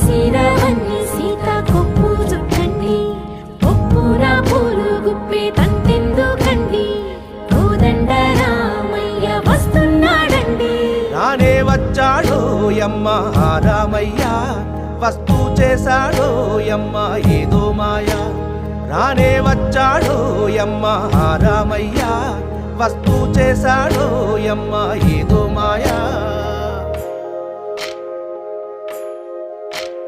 సిరవన్ని సీత కొప్పు చుట్టండి ఒప్పున పూలు గుప్పే తంతెందుకండి కోదండ రామయ్య వస్తున్నాడండి రానే వచ్చాడో యమ్మ ఆ రామయ్య వస్తూ చేశాడో యమ్మ ఏదో మాయా రానే వచ్చాడో యమ్మ ఆ రామయ్య వస్తూ చేశాడో యమ్మ ఏదో మాయా